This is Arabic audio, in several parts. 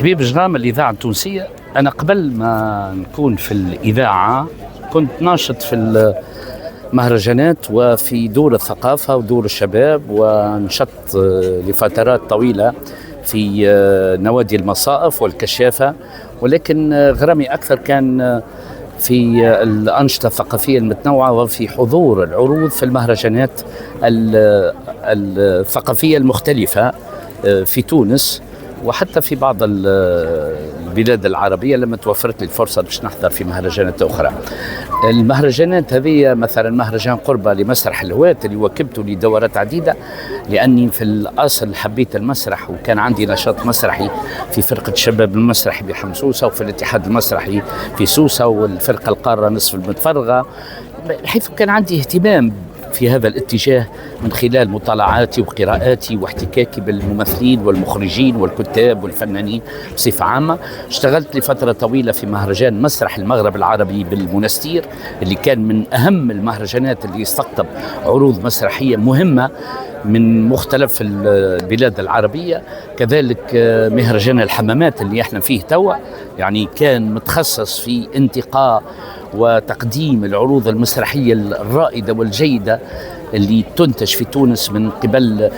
حبيب جرام، الإذاعة التونسية. أنا قبل ما نكون في الإذاعة كنت ناشط في المهرجانات وفي دور الثقافة ودور الشباب، ونشطت لفترات طويلة في نوادي المصائف والكشافة، ولكن غرامي أكثر كان في الأنشطة الثقافية المتنوعة وفي حضور العروض في المهرجانات الثقافية المختلفة في تونس، وحتى في بعض البلاد العربية لما توفرت لي الفرصة باش نحضر في مهرجانات أخرى. المهرجانات هذه مثلا مهرجان قربة لمسرح الهواة اللي وكبته لدورات عديدة، لأني في الأصل حبيت المسرح وكان عندي نشاط مسرحي في فرقة الشباب المسرحي بحمصوصة وفي الاتحاد المسرحي في سوسة والفرقة القارة نصف المتفرغة، حيث كان عندي اهتمام في هذا الاتجاه من خلال مطالعاتي وقراءاتي واحتكاكي بالممثلين والمخرجين والكتاب والفنانين بصفة عامة. اشتغلت لفترة طويلة في مهرجان مسرح المغرب العربي بالمنستير، اللي كان من أهم المهرجانات اللي يستقطب عروض مسرحية مهمة من مختلف البلاد العربية. كذلك مهرجان الحمامات اللي احنا فيه توا، يعني كان متخصص في انتقاء وتقديم العروض المسرحية الرائدة والجيدة اللي تنتج في تونس من قبل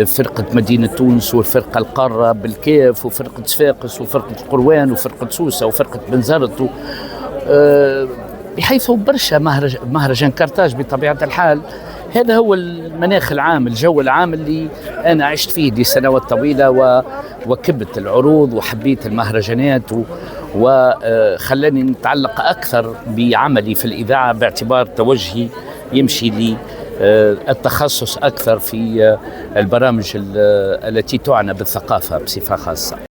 فرقة مدينة تونس والفرقة القارة بالكيف وفرقة صفاقس وفرقة القروان وفرقة سوسة وفرقة بنزرت، بحيث برشا مهرجان كرتاج بطبيعة الحال. هذا هو المناخ العام، الجو العام اللي أنا عشت فيه لسنوات طويلة، وكبت العروض وحبيت المهرجانات وخلاني نتعلق أكثر بعملي في الإذاعة، باعتبار توجهي يمشي لي التخصص أكثر في البرامج التي تعنى بالثقافة بصفة خاصة.